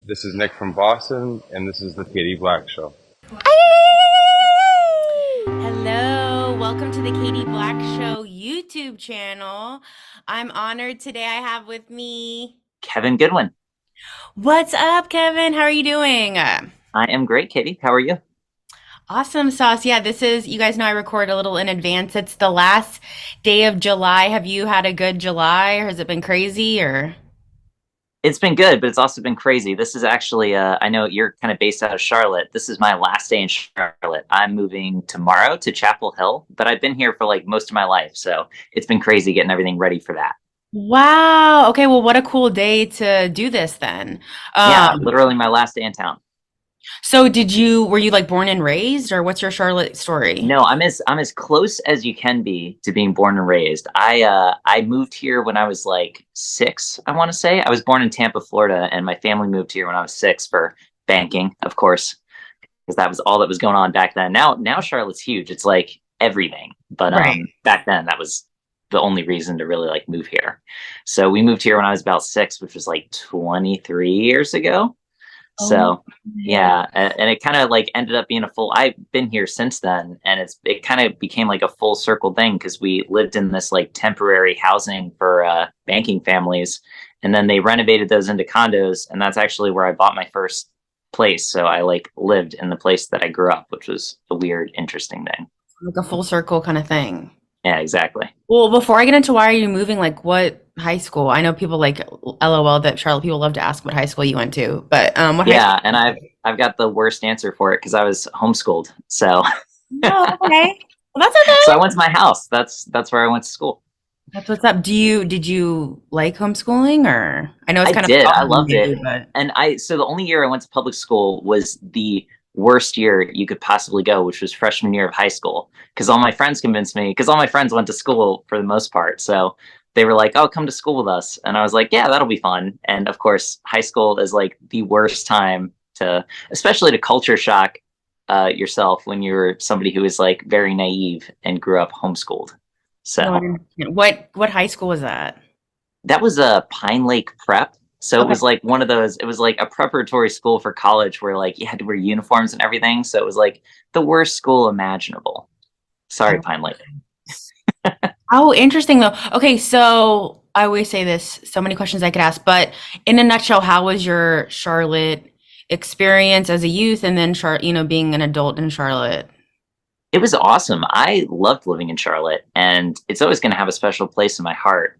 This is Nick from Boston, and this is the Katie Black Show. Hello, welcome to the Katie Black Show YouTube channel. I'm honored today I have with me. Kevin Goodwin. What's up, Kevin? How are you doing? I am great, Katie. How are you? Awesome sauce. Yeah, this is, you guys know I record a little in advance. It's the last day of July. Have you had a good July or has it been crazy or? It's been good, but it's also been crazy. This is actually, I know you're kind of based out of Charlotte. This is my last day in Charlotte. I'm moving tomorrow to Chapel Hill, but I've been here for like most of my life. So it's been crazy getting everything ready for that. Wow. Okay, well, what a cool day to do this then. Yeah, Um, literally my last day in town. so were you like born and raised or what's your Charlotte story? No, I'm as close as you can be to being born and raised. I moved here when I was like 6, I want to say. I was born in Tampa, Florida, and my family moved here when I was 6 for banking, of course, because that was all that was going on back then. Now Charlotte's huge. It's like everything. But Right. back then that was the only reason to really like move here. So we moved here when I was about 6, which was like 23 years ago. Oh, So yeah, and it kind of like ended up being a full. I've been here since then, and it kind of became like a full circle thing because we lived in this like temporary housing for banking families, and then they renovated those into condos, and that's actually where I bought my first place. So I like lived in the place that I grew up, which was a weird, interesting thing. like a full circle kind of thing. Yeah, exactly. Well, before I get into why are you moving, like what high school? I know people like LOL that Charlotte people love to ask what high school you went to, but what high school? Yeah, and I've got the worst answer for it because I was homeschooled. So Oh, okay. Well, that's so I okay. went to my house. That's where I went to school. That's what's up. Did you like homeschooling or I know it's I kind of did. I foreign loved it. maybe, but And so the only year I went to public school was the worst year you could possibly go, which was freshman year of high school. Because all my friends convinced me, because all my friends went to school for the most part. So they were like, oh, come to school with us. And I was like, yeah, that'll be fun. And of course, high school is like the worst time to, especially to culture shock yourself when you're somebody who is like very naive and grew up homeschooled. no, I So didn't. What high school was that? that was a Pine Lake Prep. So it Okay. was like one of those, it was like a preparatory school for college where like you had to wear uniforms and everything. So it was like the worst school imaginable. Sorry, Pine Lake. Oh, interesting though. Okay, so I always say this, so many questions I could ask, but in a nutshell, how was your Charlotte experience as a youth and then being an adult in Charlotte? It was awesome. I loved living in Charlotte and it's always going to have a special place in my heart.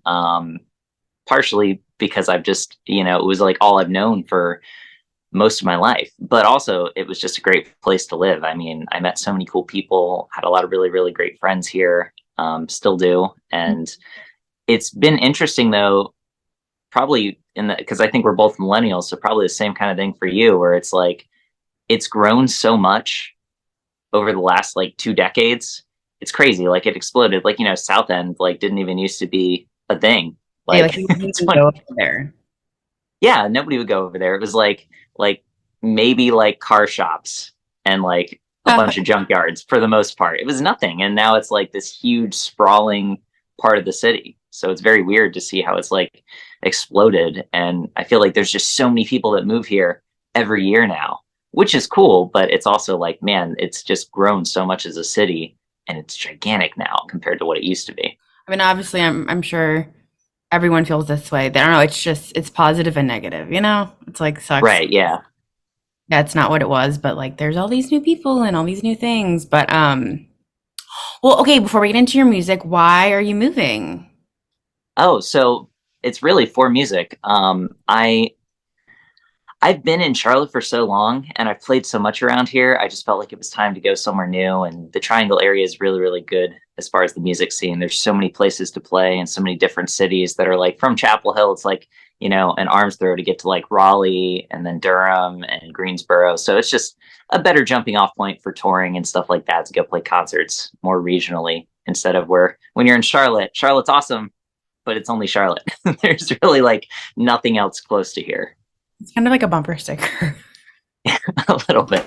Partially because I've just, it was like all I've known for most of my life, but also it was just a great place to live. I mean, I met so many cool people, had a lot of really, really great friends here, still do. And it's been interesting though, probably because I think we're both millennials, so probably the same kind of thing for you, where it's like it's grown so much over the last like 2 decades. It's crazy. Like it exploded. Like, South End like didn't even used to be a thing. Yeah, like Like you it's can funny. go over there. Yeah, nobody would go over there. It was like maybe like car shops and like a bunch of junkyards for the most part. It was nothing. And now it's like this huge sprawling part of the city. So it's very weird to see how it's like exploded. And I feel like there's just so many people that move here every year now, which is cool, but it's also like, man, it's just grown so much as a city and it's gigantic now compared to what it used to be. I mean, obviously, I'm sure everyone feels this way. I don't know. It's positive and negative. It's like sucks. Right, yeah. That's not what it was, but like there's all these new people and all these new things. But well, okay, before we get into your music, why are you moving? Oh, so it's really for music. I've been in Charlotte for so long and I've played so much around here. I just felt like it was time to go somewhere new. And the Triangle area is really, really good as far as the music scene. There's so many places to play and so many different cities that are like from Chapel Hill. It's like, an arm's throw to get to like Raleigh and then Durham and Greensboro. So it's just a better jumping off point for touring and stuff like that to go play concerts more regionally instead of where when you're in Charlotte, Charlotte's awesome, but it's only Charlotte. There's really like nothing else close to here. It's kind of like a bumper sticker. A little bit.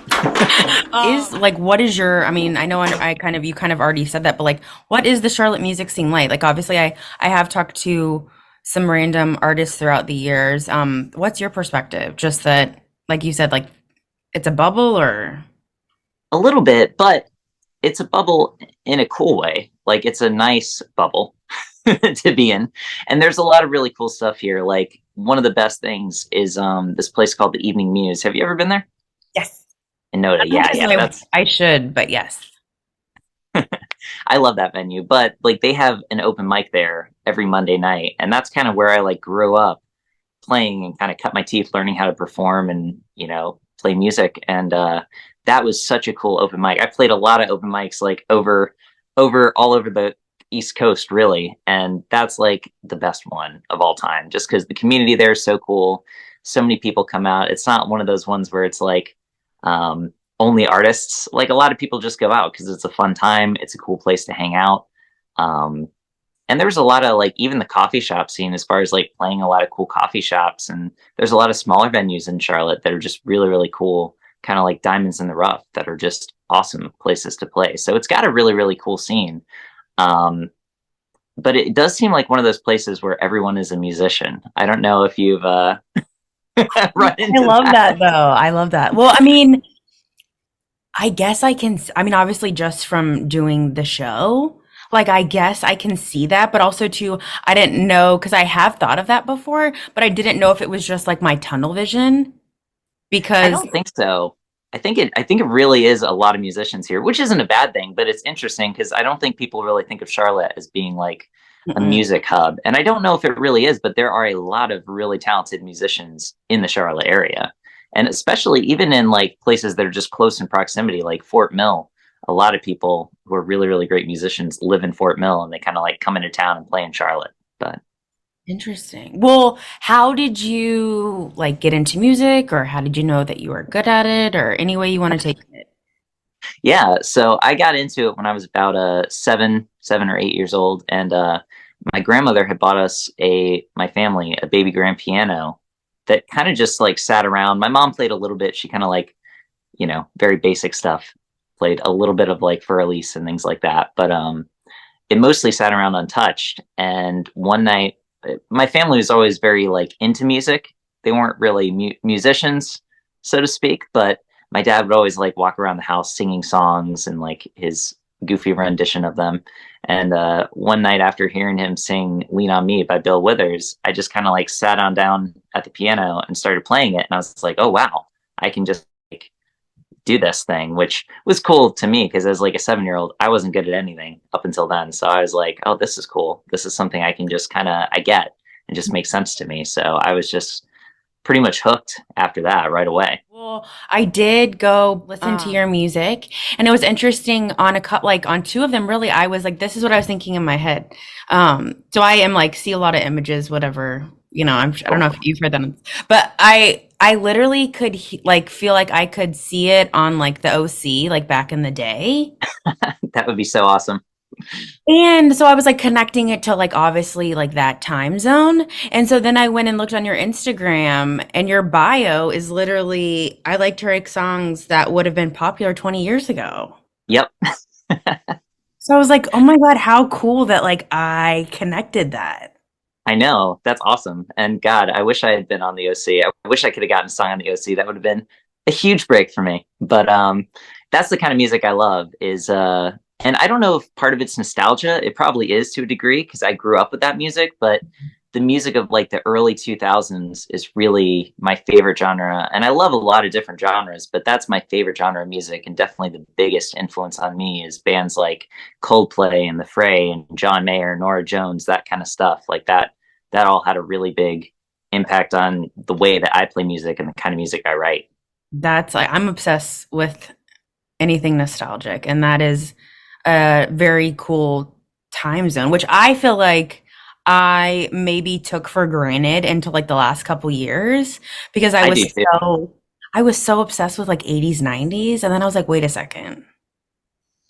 Is like what is your I mean, I know I kind of you kind of already said that, but like what is the Charlotte music scene like? Like obviously I have talked to some random artists throughout the years. What's your perspective? Just that like you said, like it's a bubble or A little bit, but it's a bubble in a cool way. Like it's a nice bubble to be in. And there's a lot of really cool stuff here. Like one of the best things is this place called the Evening Muse. Have you ever been there? yes. In Noda. Not Yeah, as yeah. That's I should, but yes. I love that venue. But like they have an open mic there every Monday night. And that's kind of where I like grew up playing and kind of cut my teeth learning how to perform and, play music. And that was such a cool open mic. I played a lot of open mics like over all over the East Coast, really. And that's like the best one of all time, just because the community there is so cool. So many people come out. It's not one of those ones where it's like only artists. Like a lot of people just go out because it's a fun time. It's a cool place to hang out. Um, and there's a lot of like even the coffee shop scene as far as like playing a lot of cool coffee shops. And there's a lot of smaller venues in Charlotte that are just really, really cool, kind of like diamonds in the rough that are just awesome places to play. So it's got a really, really cool scene. Um, but it does seem like one of those places where everyone is a musician. I don't know if you've run I into love that. that though. I love that. Well, I mean, I guess I can, I mean, obviously just from doing the show, like I guess I can see that, but also too, I didn't know because I have thought of that before, but I didn't know if it was just like my tunnel vision I because don't think so. I think it really is a lot of musicians here, which isn't a bad thing, but it's interesting because I don't think people really think of Charlotte as being like a mm-mm. music hub. And I don't know if it really is, but there are a lot of really talented musicians in the Charlotte area. And especially even in like places that are just close in proximity, like Fort Mill. A lot of people who are really, really great musicians live in Fort Mill and they kind of like come into town and play in Charlotte. But Interesting. Well, how did you like get into music or how did you know that you were good at it or any way you want to take it? yeah, so I got into it when I was about 7 or 8 years old, and my grandmother had bought us my family a baby grand piano that kind of just like sat around. My mom played a little bit. She kind of like very basic stuff. Played a little bit of like for Elise and things like that, but it mostly sat around untouched. And one night, my family was always very like into music. They weren't really musicians, so to speak, but my dad would always like walk around the house singing songs and like his goofy rendition of them. And one night after hearing him sing "Lean on Me" by Bill Withers, I just kind of like sat on down at the piano and started playing it. And I was like, oh wow, I can just like do this thing, which was cool to me because as like a 7 year old, I wasn't good at anything up until then. So I was like, oh, this is cool. This is something I can just kind of I get and just makes sense to me. So I was just pretty much hooked after that right away. Well, I did go listen to your music, and it was interesting on a cut, like on two of them. Really, I was like, this is what I was thinking in my head. So I am like see a lot of images, whatever. I don't Cool. know if you've heard them, but I literally could like feel like I could see it on like the OC, like back in the day. That would be so awesome. And so I was like connecting it to like obviously like that time zone. And so then I went and looked on your Instagram and your bio is literally I like to write songs that would have been popular 20 years ago. Yep. So I was like, "Oh my God, how cool that like I connected that." I know. That's awesome. And God, I wish I had been on the OC. I wish I could have gotten a song on the OC. That would have been a huge break for me. But that's the kind of music I love is and I don't know if part of it's nostalgia. It probably is to a degree because I grew up with that music, but the music of like the early 2000s is really my favorite genre. And I love a lot of different genres, but that's my favorite genre of music and definitely the biggest influence on me is bands like Coldplay and The Fray and John Mayer, Nora Jones, that kind of stuff. Like that all had a really big impact on the way that I play music and the kind of music I write. That's like I'm obsessed with anything nostalgic, and that is a very cool time zone, which I feel like I maybe took for granted until like the last couple years because I do too. I was so obsessed with like 80s, 90s, and then I was like, wait a second.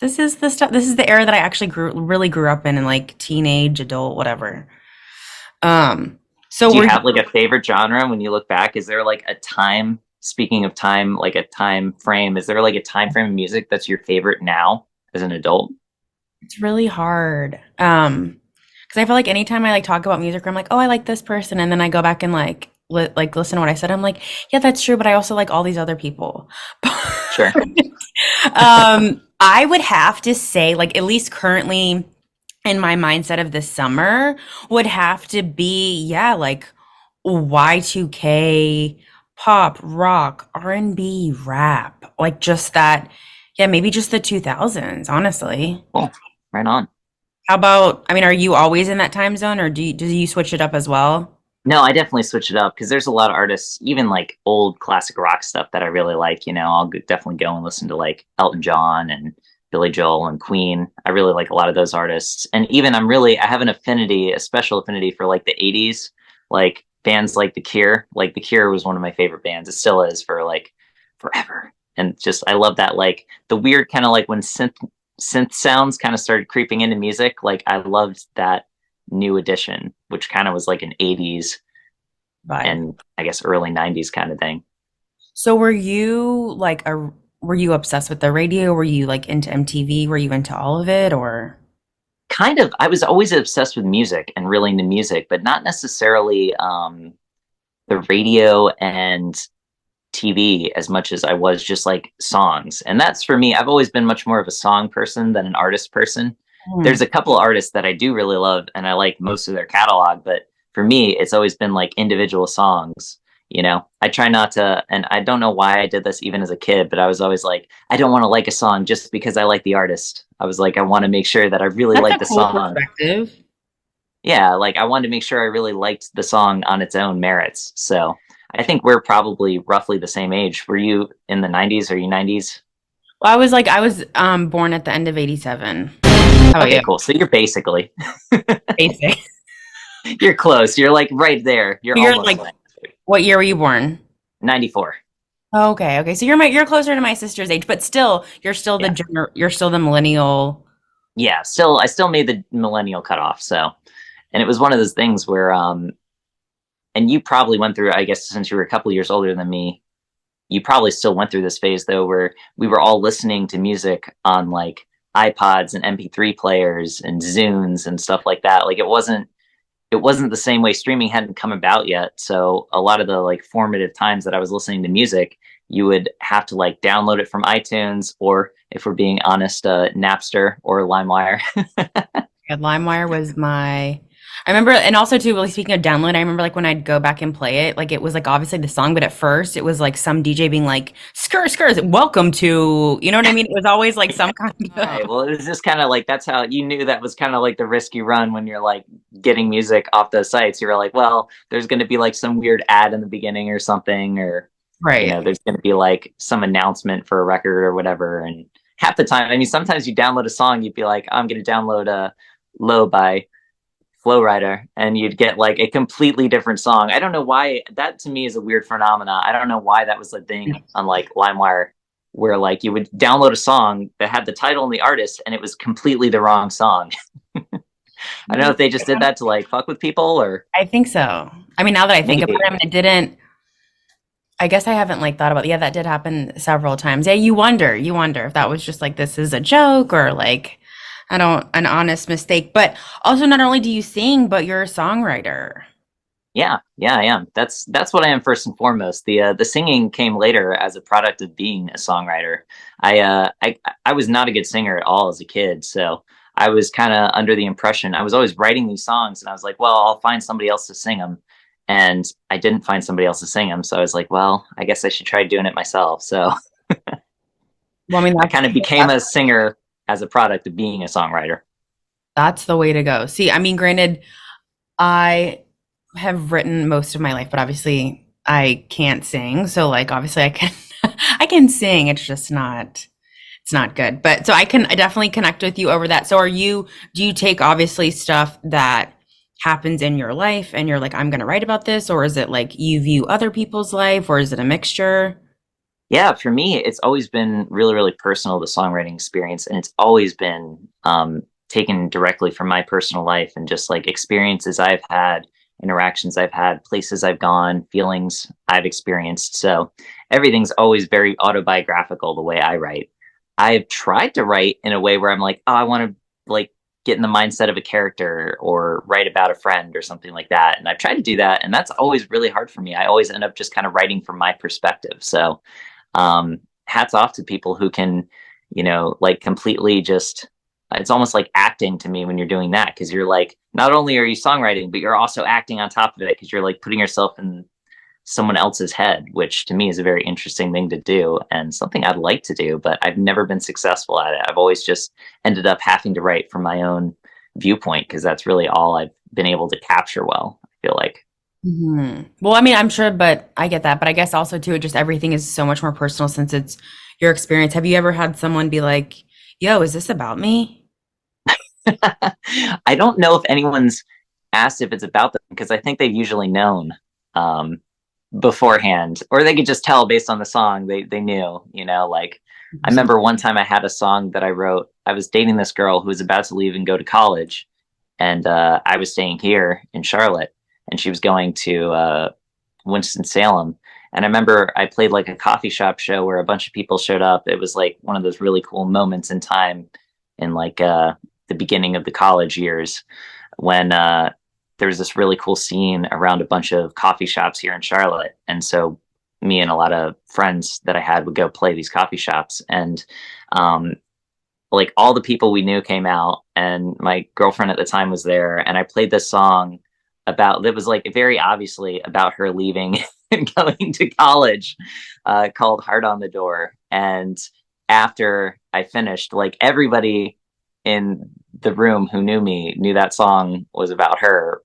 This is the stuff this is the era that I actually really grew up in like teenage, adult, whatever. So Do you were have like a favorite genre when you look back? Is there like a time, speaking of time, like a time frame, is there like a time frame of music that's your favorite now as an adult? it's really hard. Because I feel like anytime I like talk about music, I'm like, oh, I like this person, and then I go back and like like listen to what I said, I'm like, yeah, that's true, but I also like all these other people. Sure. I would have to say, like, at least currently in my mindset of the summer, would have to be, yeah, like Y2K, pop, rock, R&B, rap, like just that, yeah, maybe just the 2000s, honestly. Cool. Right on. How about, I mean, are you always in that time zone or do you switch it up as well? No, I definitely switch it up because there's a lot of artists, even like old classic rock stuff that I really like. Definitely go and listen to like Elton John and Billy Joel and Queen. I really like a lot of those artists. And even I have an affinity, a special affinity for like the 80s, like bands like The Cure. Like The Cure was one of my favorite bands. It still is for like forever. And just, I love that, like the weird kind of like when synth sounds kind of started creeping into music. Like I loved that new edition, which kind of was like an 80s Vibe. and I guess early 90s kind of thing. So were you obsessed with the radio? Were you like into MTV? Were you into all of it or? Kind of, I was always obsessed with music and really into music, but not necessarily the radio and TV as much as I was just like songs. And that's for me, I've always been much more of a song person than an artist person. Hmm. There's a couple of artists that I do really love and I like most of their catalog, but for me, it's always been like individual songs. I try not to, and I don't know why I did this even as a kid, but I was always like, I don't want to like a song just because I like the artist. I was like, I want to make sure that I really That's like a the cool song. perspective. Yeah, like I wanted to make sure I really liked the song on its own merits. So I think we're probably roughly the same age. Were you in the 90s? Are you 90s? Well, I was born at the end of 87. How about Okay, you? cool. So you're basically, Basic. you're close. You're like right there. You're You're almost like, like what year were you born? 94. Oh, okay, okay. So you're closer to my sister's age, but still, Yeah. you're still the millennial. Yeah. I still made the millennial cutoff. So, and it was one of those things where, and you probably went through, I guess, since you were a couple years older than me, you probably still went through this phase though, where we were all listening to music on like iPods and MP3 players and Zunes and stuff like that. Like it wasn't the same way. Streaming hadn't come about yet. So a lot of the like formative times that I was listening to music, you would have to like download it from iTunes or if we're being honest, Napster or LimeWire. Yeah, LimeWire was my. I remember, and also too, really speaking of download, I remember like when I'd go back and play it, like it was like obviously the song, but at first it was like some DJ being like, "Skr skr, welcome to," you know what I mean? It was always like some kind of. Right. Well, it was just kind of like that's how you knew that was kind of like the risky run when you're like getting music off those sites. You were like, well, there's going to be like some weird ad in the beginning or something, or Right. there's going to be like some announcement for a record or whatever. And half the time, I mean, sometimes you download a song, you'd be like, I'm going to download a Low by Flowrider, and you'd get like a completely different song. I don't know why that to me is a weird phenomena. I don't know why that was a thing on like LimeWire, where like you would download a song that had the title and the artist, and it was completely the wrong song. I don't know if they just did that to like fuck with people or I think so. I mean, now that I think about maybe. it, I mean, it didn't. I guess I haven't like thought about. Yeah, that did happen several times. Yeah, you wonder if that was just like this is a joke or like I don't an honest mistake. But also, not only do you sing, but you're a songwriter. Yeah, I am. That's what I am first and foremost. The singing came later as a product of being a songwriter. I was not a good singer at all as a kid, so I was kind of under the impression I was always writing these songs, and I was like, well, I'll find somebody else to sing them, and I didn't find somebody else to sing them, so I was like, well, I guess I should try doing it myself. So Well, I mean, I kind of became a singer as a product of being a songwriter. that's the way to go. See, I mean, granted, I have written most of my life, but obviously I can't sing. So like obviously I can I can sing. It's just not it's not good. But so I definitely connect with you over that. So do you take obviously stuff that happens in your life and you're like, I'm gonna write about this, or is it like you view other people's life, or is it a mixture? Yeah, for me, it's always been really, really personal, the songwriting experience. And it's always been taken directly from my personal life and just like experiences I've had, interactions I've had, places I've gone, feelings I've experienced. So everything's always very autobiographical the way I write. I've tried to write in a way where I'm like, oh, I want to like get in the mindset of a character or write about a friend or something like that. And I've tried to do that, and that's always really hard for me. I always end up just kind of writing from my perspective. So hats off to people who can, like completely just, it's almost like acting to me when you're doing that, because you're like, not only are you songwriting, but you're also acting on top of it, because you're like putting yourself in someone else's head, which to me is a very interesting thing to do and something I'd like to do, but I've never been successful at it. I've always just ended up having to write from my own viewpoint, because that's really all I've been able to capture well, I feel like. Well, I mean, I'm sure, but I get that. But I guess also too, it just everything is so much more personal since it's your experience. Have you ever had someone be like, "Yo, is this about me?" I don't know if anyone's asked if it's about them, because I think they've usually known um, beforehand, or they could just tell based on the song. They knew, like I remember one time I had a song that I wrote. I was dating this girl who was about to leave and go to college, and I was staying here in Charlotte, and she was going to Winston-Salem. And I remember I played like a coffee shop show where a bunch of people showed up. It was like one of those really cool moments in time in like the beginning of the college years, when there was this really cool scene around a bunch of coffee shops here in Charlotte. And so me and a lot of friends that I had would go play these coffee shops. And um, like all the people we knew came out, and my girlfriend at the time was there. And I played this song about, that was like very obviously about her leaving and going to college, called Heart on the Door. And after I finished, like everybody in the room who knew me knew that song was about her,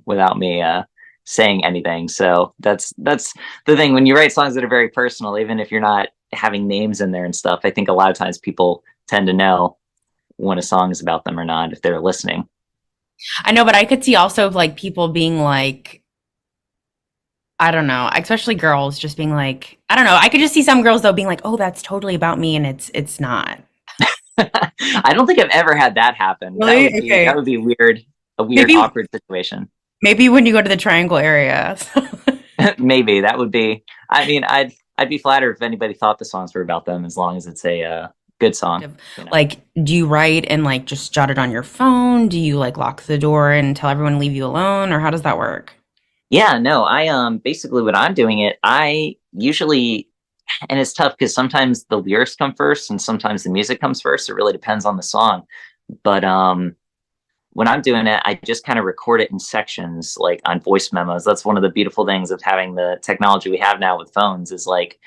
without me saying anything. So that's the thing when you write songs that are very personal, even if you're not having names in there and stuff. I think a lot of times people tend to know when a song is about them or not if they're listening. I know, but I could see also like people being like, I don't know, especially girls just being like, I don't know. I could just see some girls though being like, "Oh, that's totally about me," and it's not. I don't think I've ever had that happen. That Really? would be Okay. that would be weird, a weird, Maybe awkward situation. maybe when you go to the Triangle area. Maybe that would be. I mean, I'd be flattered if anybody thought the songs were about them, as long as it's a good song. Like, do you write and like just jot it on your phone? Do you like lock the door and tell everyone to leave you alone, or how does that work? Yeah, no, I basically when I'm doing it, I usually, and it's tough because sometimes the lyrics come first and sometimes the music comes first. It really depends on the song. But when I'm doing it, I just kind of record it in sections, like on voice memos. That's one of the beautiful things of having the technology we have now with phones, is like,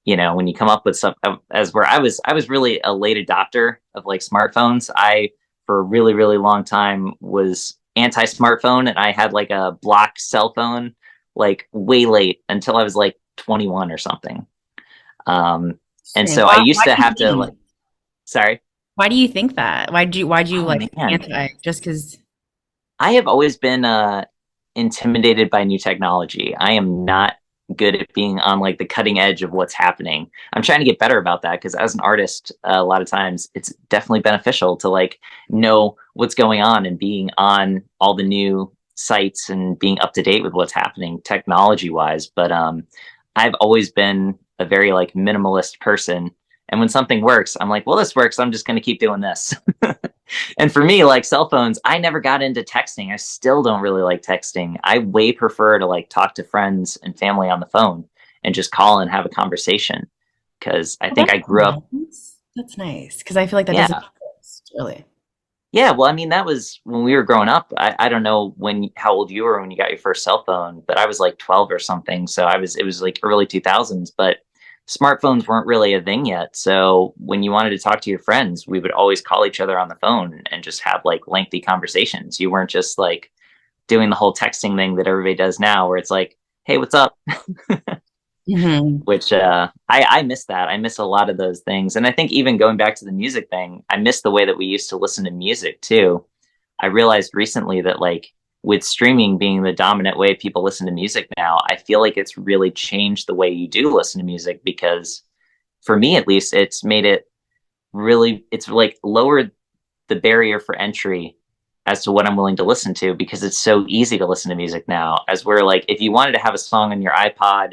when you come up with some, as where I was really a late adopter of like smartphones. I, for a really, really long time, was anti-smartphone, and I had like a block cell phone, like way late, until I was like 21 or something. And so I used Why to do you have to like, think? sorry. Why do you think that? Why'd you Oh like man, anti? Just because? I have always been intimidated by new technology. I am not good at being on like the cutting edge of what's happening. I'm trying to get better about that, because as an artist, a lot of times it's definitely beneficial to like know what's going on and being on all the new sites and being up to date with what's happening technology wise. But I've always been a very like minimalist person. And when something works, I'm like, well, this works. I'm just going to keep doing this. And for me, like cell phones, I never got into texting. I still don't really like texting. I way prefer to like talk to friends and family on the phone and just call and have a conversation, because I Well, think I that's grew up. nice. That's nice because I feel like that doesn't Yeah. exist really. Yeah. Well, I mean, that was when we were growing up. I don't know how old you were when you got your first cell phone, but I was like 12 or something. So it was like early 2000s, but smartphones weren't really a thing yet. So when you wanted to talk to your friends, we would always call each other on the phone and just have like lengthy conversations. You weren't just like doing the whole texting thing that everybody does now, where it's like, hey, what's up? Hmm. Which I miss that. I miss a lot of those things. And I think even going back to the music thing, I miss the way that we used to listen to music too. I realized recently that like with streaming being the dominant way people listen to music now, I feel like it's really changed the way you do listen to music, because for me at least, it's made it really, it's like lowered the barrier for entry as to what I'm willing to listen to, because it's so easy to listen to music now. As we're like, if you wanted to have a song on your iPod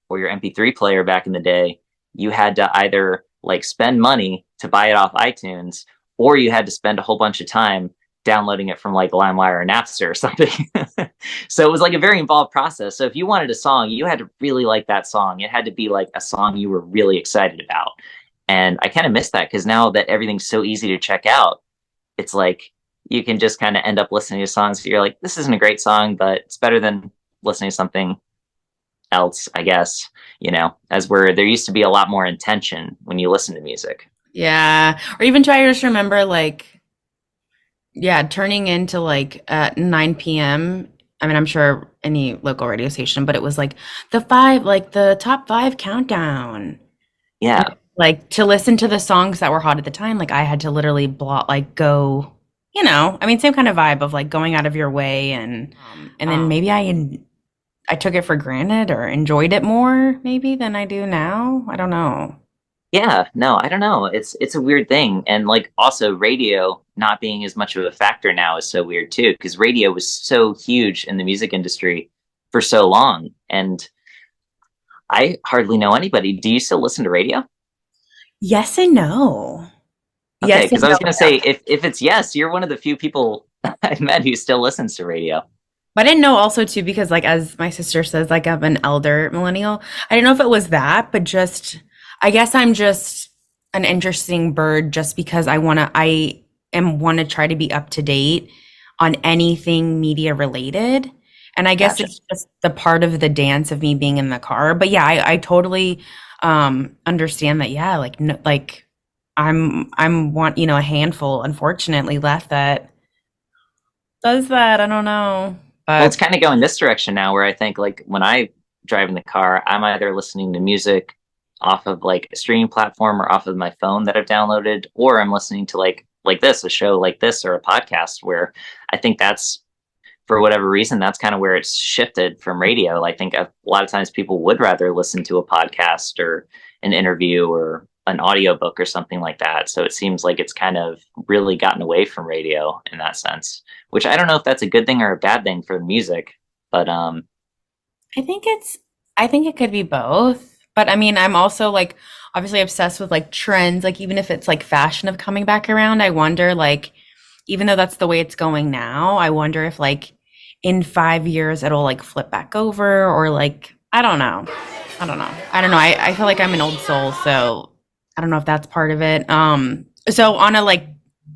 or your MP3 player back in the day, you had to either like spend money to buy it off iTunes, or you had to spend a whole bunch of time downloading it from like LimeWire or Napster or something. So it was like a very involved process. So if you wanted a song, you had to really like that song. It had to be like a song you were really excited about. And I kind of miss that because now that everything's so easy to check out, it's like you can just kind of end up listening to songs that you're like, this isn't a great song, but it's better than listening to something else, I guess, as where there used to be a lot more intention when you listen to music. Yeah. Or even try to just remember like, yeah, turning into like at 9 p.m. I mean, I'm sure any local radio station, but it was like the top five countdown. And Yeah. like to listen to the songs that were hot at the time, like I had to literally go, I mean, same kind of vibe of like going out of your way and then maybe I took it for granted or enjoyed it more maybe than I do now. I don't know. Yeah, no, I don't know. It's a weird thing. And like also radio not being as much of a factor now is so weird too, because radio was so huge in the music industry for so long. And I hardly know anybody. Do you still listen to radio? Yes and no. Okay, Yes because and I was no. gonna say if it's yes, you're one of the few people I've met who still listens to radio. But I didn't know also too because like as my sister says, like I'm an elder millennial. I didn't know if it was that, but just I guess I'm just an interesting bird just because I want to try to be up to date on anything media related. And I guess Gotcha. it's just the part of the dance of me being in the car. But yeah, I totally understand that, yeah, like no, like I'm want a handful unfortunately left that does that. I don't know. Well, it's But kind of going this direction now where I think like when I drive in the car, I'm either listening to music off of like a streaming platform or off of my phone that I've downloaded, or I'm listening to like this, a show like this or a podcast where I think that's for whatever reason, that's kind of where it's shifted from radio. I think a lot of times people would rather listen to a podcast or an interview or an audiobook or something like that. So it seems like it's kind of really gotten away from radio in that sense, which I don't know if that's a good thing or a bad thing for music, but I think it's I think it could be both. But I mean, I'm also like obviously obsessed with like trends, like even if it's like fashion of coming back around, I wonder like even though that's the way it's going now, I wonder if like in 5 years it'll like flip back over or like I don't know. I don't know. I don't know. I feel like I'm an old soul, so I don't know if that's part of it. So on a like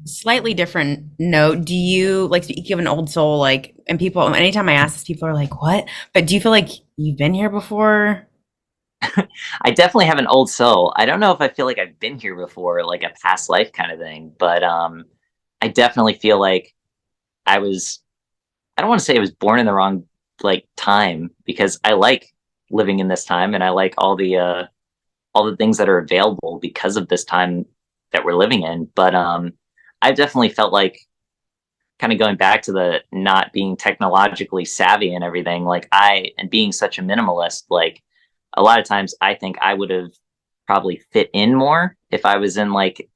slightly different note, do you like speaking of an old soul, like and people anytime I ask this, people are like, what? But do you feel like you've been here before? I definitely have an old soul. I don't know if I feel like I've been here before, like a past life kind of thing, but I definitely feel like I was I don't want to say I was born in the wrong like time because I like living in this time and I like all the things that are available because of this time that we're living in. But I've definitely felt like kind of going back to the not being technologically savvy and everything, like I and being such a minimalist, like a lot of times I think I would have probably fit in more if I was in like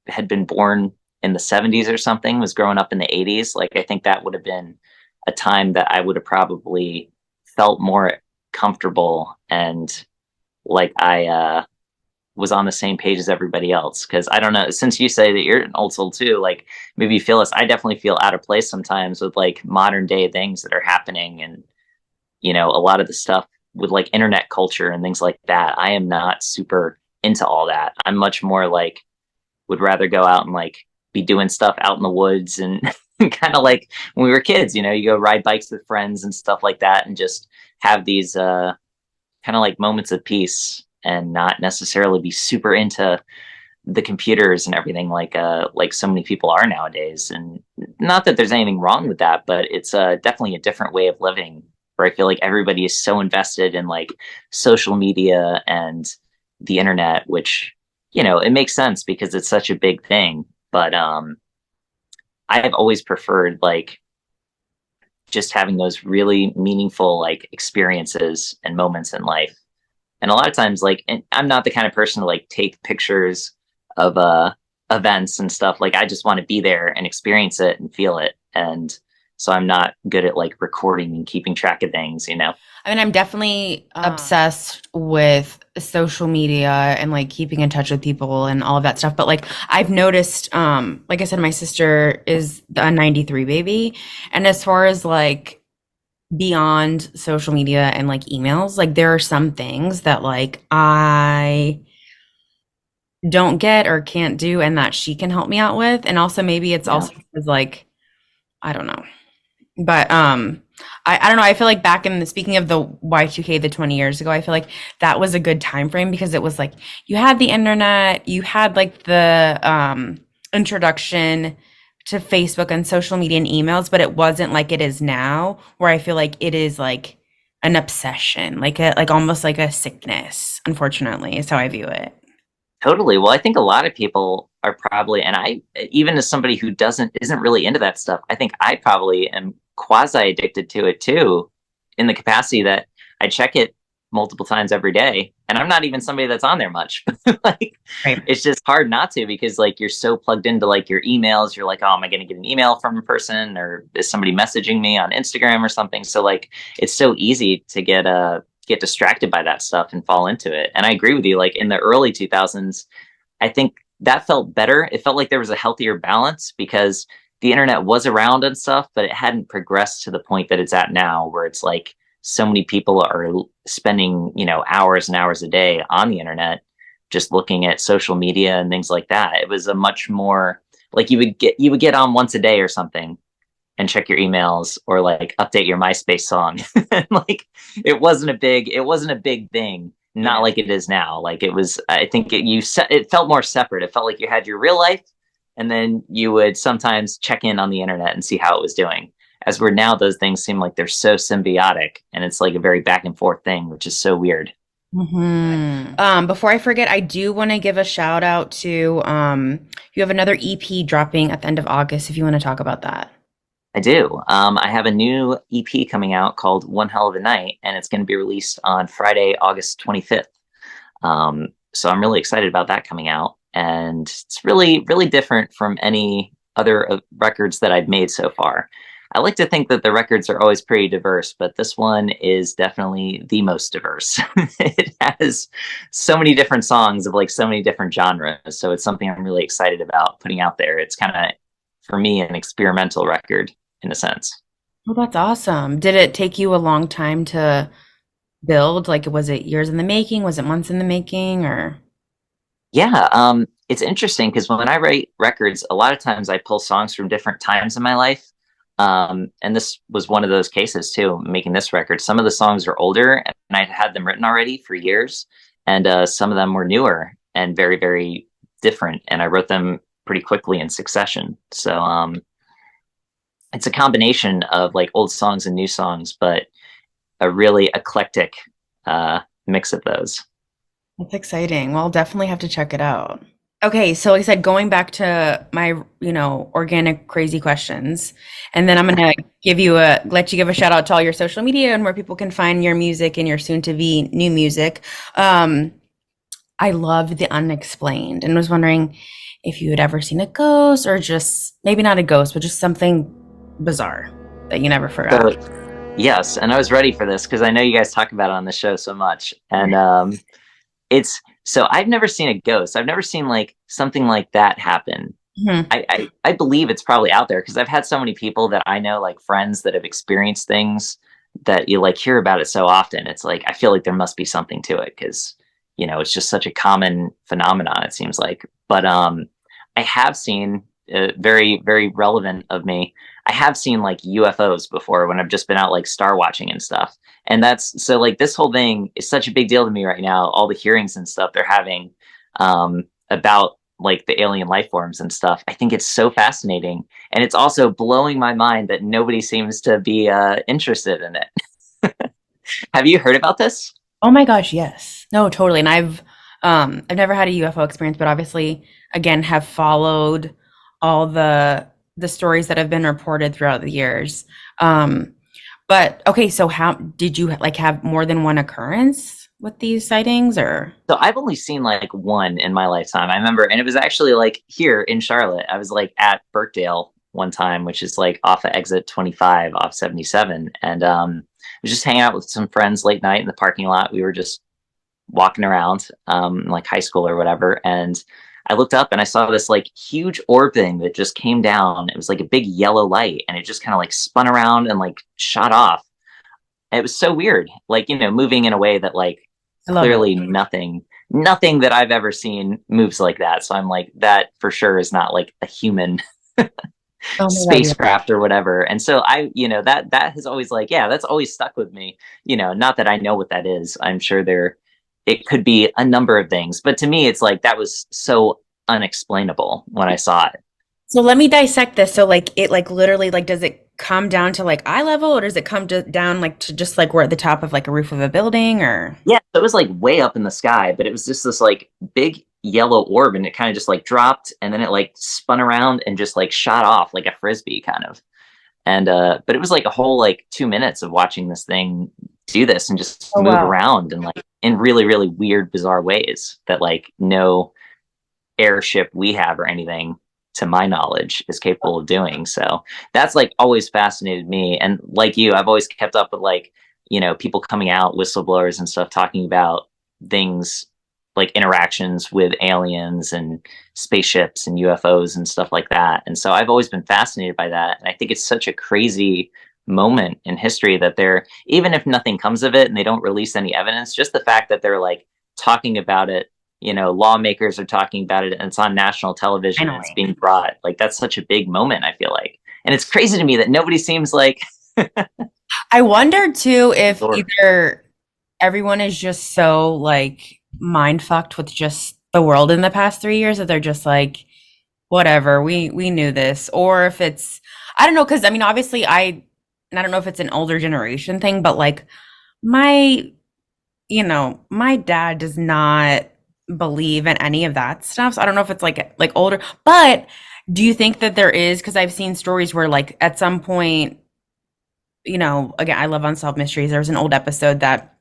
had been born in the 70s or something, was growing up in the 80s. Like I think that would have been a time that I would have probably felt more comfortable and like I was on the same page as everybody else. Because I don't know, since you say that you're an old soul too, like maybe you feel this. I definitely feel out of place sometimes with like modern day things that are happening, and a lot of the stuff with like internet culture and things like that. I am not super into all that. I'm much more like would rather go out and like be doing stuff out in the woods and kind of like when we were kids, you go ride bikes with friends and stuff like that and just have these kind of like moments of peace and not necessarily be super into the computers and everything like so many people are nowadays. And not that there's anything wrong with that, but it's definitely a different way of living where I feel like everybody is so invested in like social media and the internet, which it makes sense because it's such a big thing. But I have always preferred like just having those really meaningful like experiences and moments in life. And a lot of times, like, and I'm not the kind of person to like take pictures of events and stuff. Like, I just want to be there and experience it and feel it. And so I'm not good at like recording and keeping track of things, you know. I mean, I'm definitely obsessed with social media and like keeping in touch with people and all of that stuff. But like I've noticed, like I said, my sister is a 93 baby. And as far as like beyond social media and like emails, like there are some things that like I don't get or can't do and that she can help me out with. And also maybe it's Yeah. also because like, I don't know. But I don't know. I feel like back in the speaking of the Y2K, the 20 years ago, I feel like that was a good time frame because it was like you had the internet, you had like the introduction to Facebook and social media and emails, but it wasn't like it is now, where I feel like it is like an obsession, like almost like a sickness, unfortunately, is how I view it. Totally. Well, I think a lot of people are probably, and I, even as somebody who isn't really into that stuff, I think I probably am quasi addicted to it too, in the capacity that I check it multiple times every day. And I'm not even somebody that's on there much. Like, Right. it's just hard not to because like you're so plugged into like your emails. You're like, oh, am I going to get an email from a person or is somebody messaging me on Instagram or something? So like, it's so easy to get distracted by that stuff and fall into it. And I agree with you. Like in the early 2000s, I think that felt better. It felt like there was a healthier balance because the internet was around and stuff, but it hadn't progressed to the point that it's at now, where it's like so many people are spending, you know, hours and hours a day on the internet, just looking at social media and things like that. It was a much more like you would get on once a day or something and check your emails or like update your MySpace song. And like it wasn't a big thing. Not Yeah. like it is now. Like it was, I think it felt more separate. It felt like you had your real life and then you would sometimes check in on the internet and see how it was doing. As we're now, those things seem like they're so symbiotic and it's like a very back and forth thing, which is so weird. Before I forget, I do want to give a shout out to you have another EP dropping at the end of August if you want to talk about that. I do. I have a new EP coming out called One Hell of a Night, and it's going to be released on Friday, August 25th. So I'm really excited about that coming out. And it's really, really different from any other records that I've made so far. I like to think that the records are always pretty diverse, but this one is definitely the most diverse. It has so many different songs of like so many different genres. So it's something I'm really excited about putting out there. It's kind of, for me, an experimental record in a sense. Well, that's awesome. Did it take you a long time to build? Like, was it years in the making? Was it months in the making? Or Yeah, it's interesting because when I write records, a lot of times I pull songs from different times in my life. And this was one of those cases too, making this record. Some of the songs are older and I'd had them written already for years. And some of them were newer and very, very different. And I wrote them pretty quickly in succession. So it's a combination of like old songs and new songs, but a really eclectic mix of those. that's exciting. Well, I'll definitely have to check it out. Okay, so like I said, going back to my, organic crazy questions, and then I'm gonna let you give a shout out to all your social media and where people can find your music and your soon to be new music. I love the Unexplained and was wondering if you had ever seen a ghost or just maybe not a ghost, but just something bizarre that you never forgot. So, yes, and I was ready for this because I know you guys talk about it on the show so much. And it's so I've never seen a ghost. I've never seen like something like that happen. Mhm. I believe it's probably out there because I've had so many people that I know, like friends that have experienced things that you like hear about it so often. It's like I feel like there must be something to it because it's just such a common phenomenon. It seems like, but I have seen very very relevant of me. I have seen like UFOs before when I've just been out like star watching and stuff. And that's so like this whole thing is such a big deal to me right now. All the hearings and stuff they're having about like the alien life forms and stuff. I think it's so fascinating. And it's also blowing my mind that nobody seems to be interested in it. Have you heard about this? Oh my gosh, yes. No, totally. And I've never had a UFO experience, but obviously again have followed all the stories that have been reported throughout the years. But okay, so how did you like have more than one occurrence with these sightings or? So I've only seen like one in my lifetime. I remember, and it was actually like here in Charlotte. I was like at Birkdale one time, which is like off of exit 25 off 77. And I was just hanging out with some friends late night in the parking lot. We were just walking around, like high school or whatever. And I looked up and I saw this like huge orb thing that just came down. It was like a big yellow light and it just kind of like spun around and like shot off. And it was so weird, like, moving in a way that like I love it. clearly nothing that I've ever seen moves like that. So I'm like, that for sure is not like a human Oh my God, yeah. spacecraft or whatever. And so that has always like, yeah, that's always stuck with me. Not that I know what that is. I'm sure it could be a number of things, but to me, it's like that was so unexplainable when I saw it. So let me dissect this. So like it like literally like does it come down to like eye level or does it come down like to just like we're at the top of like a roof of a building or Yeah, so it was like way up in the sky, but it was just this like big yellow orb, and it kind of just like dropped, and then it like spun around and just like shot off like a frisbee kind of. And but it was like a whole like 2 minutes of watching this thing do this and just oh move wow. around and like in really, really weird, bizarre ways that like no airship we have or anything, to my knowledge, is capable of doing. So that's like always fascinated me. And like you, I've always kept up with like, people coming out, whistleblowers and stuff, talking about things like interactions with aliens and spaceships and UFOs and stuff like that. And so I've always been fascinated by that. And I think it's such a crazy moment in history that they're, even if nothing comes of it and they don't release any evidence, just the fact that they're like talking about it, lawmakers are talking about it and it's on national television and it's Finally. being brought, like that's such a big moment, I feel like. And it's crazy to me that nobody seems like I wonder too if absorbed. either everyone is just so like mind fucked with just the world in the past 3 years that they're just like, whatever, we knew this, or if it's I don't know, because I mean obviously and I don't know if it's an older generation thing, but like my my dad does not believe in any of that stuff. So I don't know if it's like older, but do you think that there is, because I've seen stories where like at some point, again, I love unsolved mysteries. There was an old episode that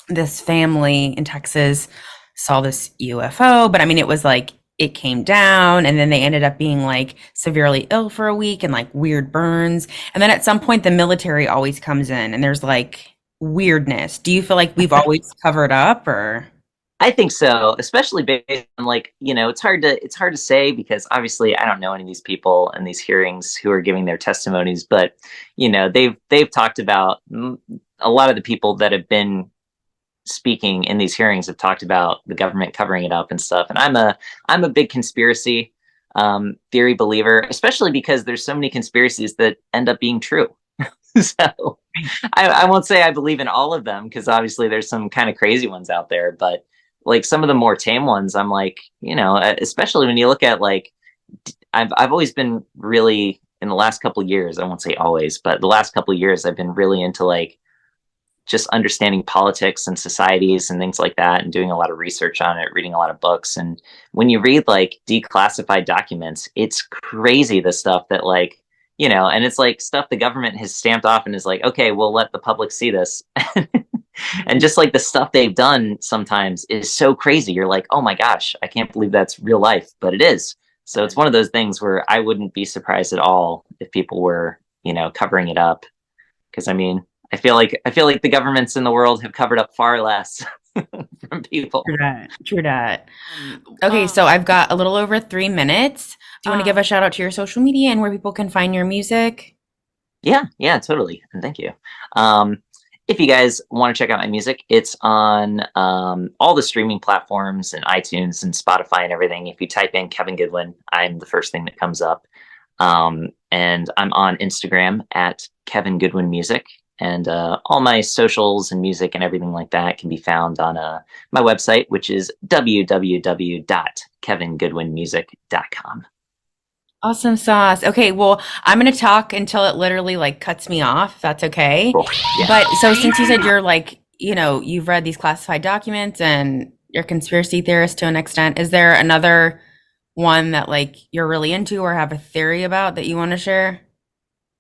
this family in Texas saw this UFO, but I mean, it was like it came down and then they ended up being like severely ill for a week and like weird burns. And then at some point, the military always comes in and there's like weirdness. Do you feel like we've always covered up or? I think so, especially based on like, it's hard to say because obviously I don't know any of these people and these hearings who are giving their testimonies, but they've talked about a lot of the people that have been speaking in these hearings have talked about the government covering it up and stuff. And I'm a big conspiracy theory believer, especially because there's so many conspiracies that end up being true. So I won't say I believe in all of them because obviously there's some kind of crazy ones out there, but like some of the more tame ones, I'm like, especially when you look at like, I've always been really in the last couple of years, I won't say always, but the last couple of years, I've been really into like just understanding politics and societies and things like that and doing a lot of research on it, reading a lot of books. And when you read like declassified documents, it's crazy the stuff that like, and it's like stuff the government has stamped off and is like, okay, we'll let the public see this. And just like the stuff they've done sometimes is so crazy. You're like, oh my gosh, I can't believe that's real life, but it is. So it's one of those things where I wouldn't be surprised at all if people were, covering it up. Because I mean, I feel like the governments in the world have covered up far less from people. True that. True that. Okay, so I've got a little over 3 minutes. Do you want to give a shout out to your social media and where people can find your music? Yeah, totally. And thank you. If you guys want to check out my music, it's on all the streaming platforms and iTunes and Spotify and everything. If you type in Kevin Goodwin, I'm the first thing that comes up. And I'm on Instagram at Kevin Goodwin Music. And all my socials and music and everything like that can be found on my website, which is www.kevingoodwinmusic.com. Awesome sauce. Okay, well, I'm gonna talk until it literally like cuts me off, if that's okay. Cool. Yeah. But so since you said you're like, you've read these classified documents and you're a conspiracy theorist to an extent, is there another one that like you're really into or have a theory about that you want to share?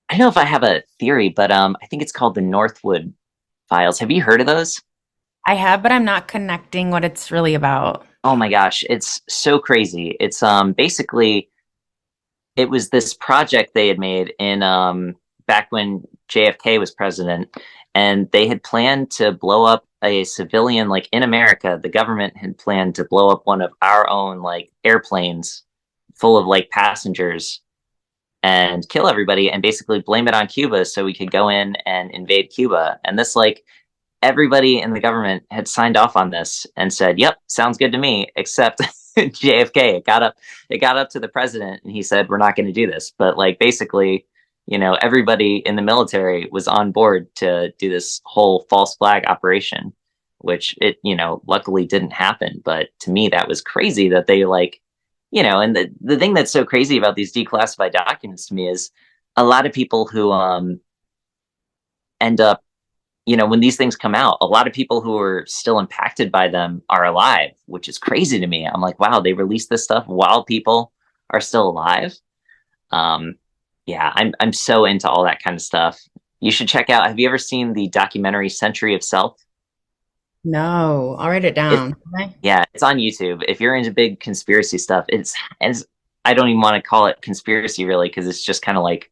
I don't know if I have a theory, but I think it's called the Northwood Files. Have you heard of those? I have, but I'm not connecting what it's really about. Oh my gosh, it's so crazy. It's basically it was this project they had made in back when JFK was president, and they had planned to blow up a civilian, like in America. The government had planned to blow up one of our own like airplanes full of like passengers and kill everybody and basically blame it on Cuba so we could go in and invade Cuba. And this like everybody in the government had signed off on this and said, "Yep, sounds good to me," except JFK. It got up to the president, and he said, "We're not going to do this." But like basically, everybody in the military was on board to do this whole false flag operation, which it luckily didn't happen. But to me, that was crazy that they like, and the thing that's so crazy about these declassified documents to me is a lot of people who end up when these things come out, a lot of people who are still impacted by them are alive, which is crazy to me. I'm like, wow, they released this stuff while people are still alive. Um, yeah, I'm so into all that kind of stuff. You should check out. Have you ever seen the documentary Century of Self? No, I'll write it It, down. Okay. yeah, it's on YouTube. If you're into big conspiracy stuff, it's I don't even want to call it conspiracy really because it's just kind of like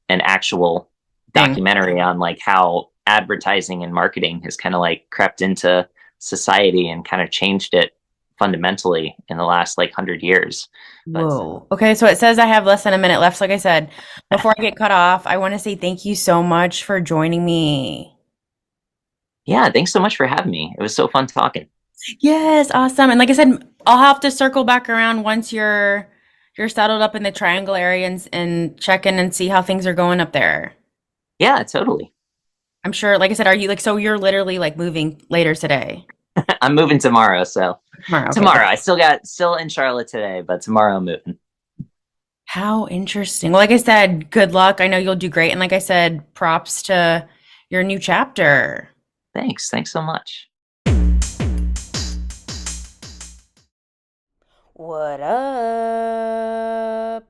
an actual Thing. documentary on like how advertising and marketing has kind of like crept into society and kind of changed it fundamentally in the last like 100 years. But Whoa. Okay, so it says I have less than a minute left. So like I said, before I get cut off, I want to say thank you so much for joining me. yeah, thanks so much for having me. It was so fun talking. Yes, awesome. And like I said, I'll have to circle back around once you're settled up in the Triangle area and check in and see how things are going up there. Yeah, totally. I'm sure, like I said, are you like so you're literally like moving later today? I'm moving tomorrow, so Tomorrow, okay. tomorrow. I still in Charlotte today, but tomorrow I'm moving. How interesting. Well, like I said, good luck. I know you'll do great. And like I said, props to your new chapter. Thanks so much. What up?